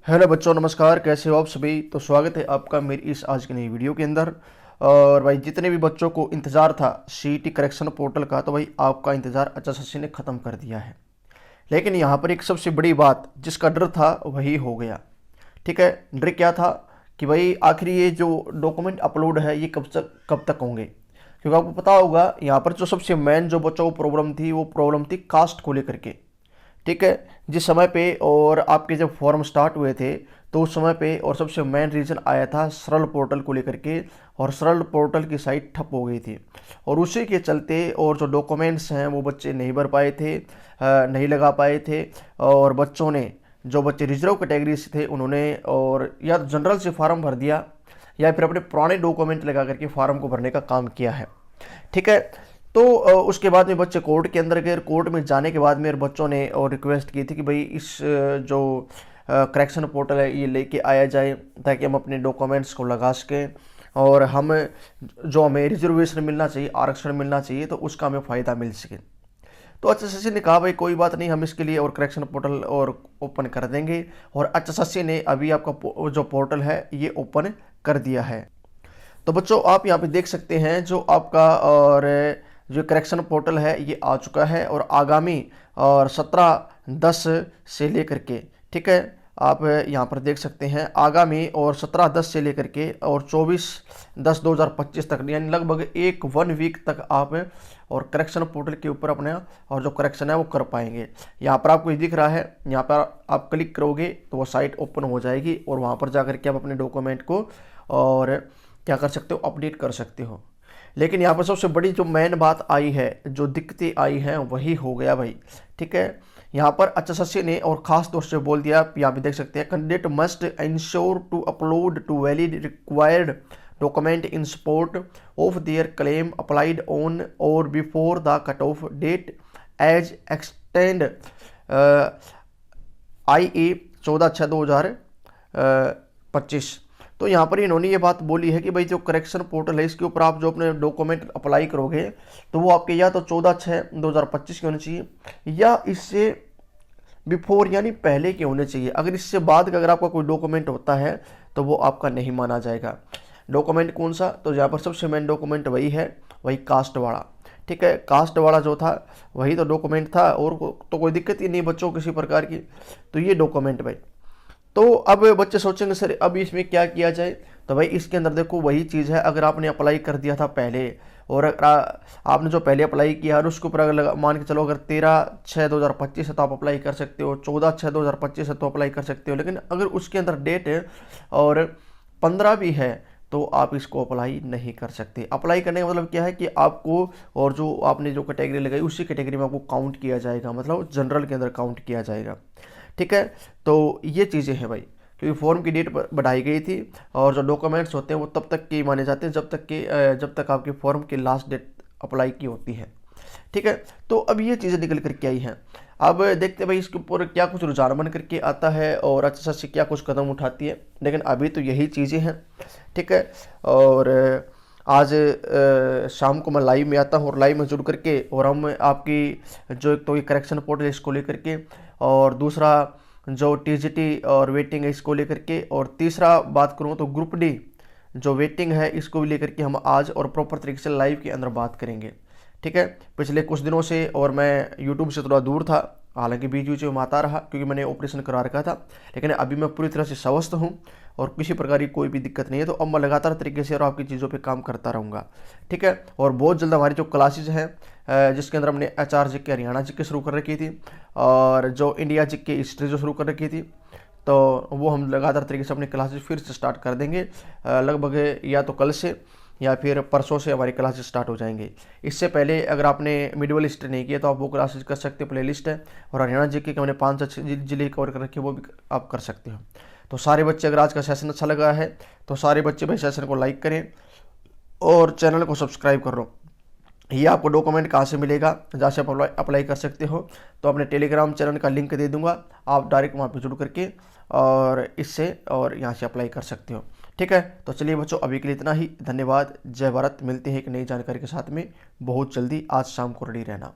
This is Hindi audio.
हेलो बच्चों, नमस्कार। कैसे हो आप सभी? तो स्वागत है आपका मेरी इस आज की नई वीडियो के अंदर। और भाई जितने भी बच्चों को इंतज़ार था सीईटी करेक्शन पोर्टल का, तो भाई आपका इंतज़ार एचएसएससी ने ख़त्म कर दिया है। लेकिन यहाँ पर एक सबसे बड़ी बात, जिसका डर था वही हो गया। ठीक है, डर क्या था कि भाई आखिर ये जो डॉक्यूमेंट अपलोड है ये कब तक होंगे। क्योंकि आपको पता होगा यहाँ पर जो सबसे मेन जो बच्चों को प्रॉब्लम थी, वो प्रॉब्लम थी कास्ट को लेकर के। ठीक है, जिस समय पे और आपके जब फॉर्म स्टार्ट हुए थे, तो उस समय पे और सबसे मेन रीज़न आया था सरल पोर्टल को लेकर के। और सरल पोर्टल की साइट ठप हो गई थी, और उसी के चलते और जो डॉक्यूमेंट्स हैं वो बच्चे नहीं भर पाए थे, नहीं लगा पाए थे। और बच्चों ने, जो बच्चे रिजर्व कैटेगरी से थे, उन्होंने और या तो जनरल से फार्म भर दिया या फिर अपने पुराने डॉक्यूमेंट लगा करके फार्म को भरने का काम किया है। ठीक है, तो उसके बाद में बच्चे कोर्ट के अंदर गए। कोर्ट में जाने के बाद में बच्चों ने और रिक्वेस्ट की थी कि भाई इस जो करेक्शन पोर्टल है ये लेके आया जाए, ताकि हम अपने डॉक्यूमेंट्स को लगा सकें और हम जो हमें रिजर्वेशन मिलना चाहिए, आरक्षण मिलना चाहिए, तो उसका हमें फ़ायदा मिल सके। तो एचएसएससी ने कहा भाई कोई बात नहीं, हम इसके लिए और करेक्शन पोर्टल और ओपन कर देंगे। और एचएसएससी ने अभी आपका जो पोर्टल है ये ओपन कर दिया है। तो बच्चों आप यहाँ पे देख सकते हैं जो आपका और जो करेक्शन पोर्टल है ये आ चुका है, और आगामी और 17/10 से लेकर के, ठीक है, आप यहाँ पर देख सकते हैं आगामी और 17/10 से लेकर के और 24/10/2025 तक, यानी लगभग एक 1 वीक तक आप और करेक्शन पोर्टल के ऊपर अपने और जो करेक्शन है वो कर पाएंगे। यहाँ पर आपको ये दिख रहा है, यहाँ पर आप क्लिक करोगे तो वो साइट ओपन हो जाएगी, और वहाँ पर जाकर के आप अपने डॉक्यूमेंट को और क्या कर सकते हो, अपडेट कर सकते हो। लेकिन यहाँ पर सबसे बड़ी जो मेन बात आई है, जो दिक्कतें आई हैं, वही हो गया भाई। ठीक है, यहाँ पर एचएसएससी ने और ख़ास तौर से बोल दिया, यहाँ पे देख सकते हैं, candidate must ensure to upload to valid required document in support of their claim applied on or before the cut off date as extended I 14/6/2025। तो यहाँ पर इन्होंने ये बात बोली है कि भाई जो करेक्शन पोर्टल है इसके ऊपर आप जो अपने डॉक्यूमेंट अप्लाई करोगे, तो वो आपके या तो 14/6/2025 के होने चाहिए, या इससे बिफोर यानी पहले के होने चाहिए। अगर इससे बाद का अगर आपका कोई डॉक्यूमेंट होता है तो वो आपका नहीं माना जाएगा। डॉक्यूमेंट कौन सा? तो यहाँ पर सबसे मेन डॉक्यूमेंट वही है, वही कास्ट वाला। ठीक है, कास्ट वाला जो था वही तो डॉक्यूमेंट था, और तो कोई दिक्कत ही नहीं बच्चों किसी प्रकार की। तो ये डॉक्यूमेंट भाई, तो अब बच्चे सोचेंगे सर अब इसमें क्या किया जाए। तो भाई इसके अंदर देखो वही चीज़ है, अगर आपने अप्लाई कर दिया था पहले, और अगर आपने जो पहले अप्लाई किया और उसके ऊपर अगर मान के चलो अगर 13/6/2025 है तो आप अप्लाई कर सकते हो, 14/6/2025 है तो अप्लाई कर सकते हो। लेकिन अगर उसके अंदर डेट है और 15 भी है तो आप इसको अप्लाई नहीं कर सकते। अप्लाई करने का मतलब क्या है कि आपको और जो आपने जो कैटेगरी लगाई उसी कैटेगरी में आपको काउंट किया जाएगा, मतलब जनरल के अंदर काउंट किया जाएगा। ठीक है, तो ये चीज़ें हैं भाई, क्योंकि फॉर्म की डेट बढ़ाई गई थी, और जो डॉक्यूमेंट्स होते हैं वो तब तक के माने जाते हैं जब तक आपके फॉर्म की लास्ट डेट अप्लाई की होती है। ठीक है, तो अब ये चीज़ें निकल कर के आई हैं। अब देखते हैं भाई इसके ऊपर क्या कुछ रुझान बन करके आता है और अच्छा से क्या कुछ कदम उठाती है। लेकिन अभी तो यही चीज़ें हैं। ठीक है, और आज शाम को मैं लाइव में आता हूँ, और लाइव में जुड़ करके और हम आपकी जो एक तो ये करेक्शन पोर्टल इसको लेकर के, और दूसरा जो टीजीटी और वेटिंग है इसको लेकर के, और तीसरा बात करूँ तो ग्रुप डी जो वेटिंग है इसको भी लेकर के हम आज और प्रॉपर तरीके से लाइव के अंदर बात करेंगे। ठीक है, पिछले कुछ दिनों से और मैं यूट्यूब से थोड़ा दूर था, हालांकि बीच बीच में आता रहा क्योंकि मैंने ऑपरेशन करा रखा था, लेकिन अभी मैं पूरी तरह से स्वस्थ हूँ और किसी प्रकार की कोई भी दिक्कत नहीं है। तो अब मैं लगातार तरीके से और आपकी चीज़ों पे काम करता रहूँगा। ठीक है, और बहुत जल्द हमारी जो क्लासेज हैं जिसके अंदर हमने एचआर जीके हरियाणा जीके शुरू कर रखी थी, और जो इंडिया जीके हिस्ट्री जो शुरू कर रखी थी, तो वो हम लगातार तरीके से अपनी क्लासेज फिर से स्टार्ट कर देंगे। लगभग या तो कल से या फिर परसों से हमारी क्लासेस स्टार्ट हो जाएंगे। इससे पहले अगर आपने मिडवल हिस्ट्री नहीं किया तो आप वो क्लासेस कर सकते हो, प्लेलिस्ट है। और हरियाणा जीके के हमने 5 से 6 जिले कवर कर रखे, वो भी आप कर सकते हो। तो सारे बच्चे, अगर आज का सेशन अच्छा लगा है तो सारे बच्चे भाई सेशन को लाइक करें और चैनल को सब्सक्राइब कर लो। ये आपको डॉक्यूमेंट कहाँ से मिलेगा, जहाँ से आप अप्लाई कर सकते हो, तो अपने टेलीग्राम चैनल का लिंक दे दूंगा, आप डायरेक्ट वहाँ पे जुड़ करके और इससे और यहाँ से अप्लाई कर सकते हो। ठीक है, तो चलिए बच्चों अभी के लिए इतना ही। धन्यवाद, जय भारत। मिलते हैं एक नई जानकारी के साथ में बहुत जल्दी। आज शाम को रेडी रहना।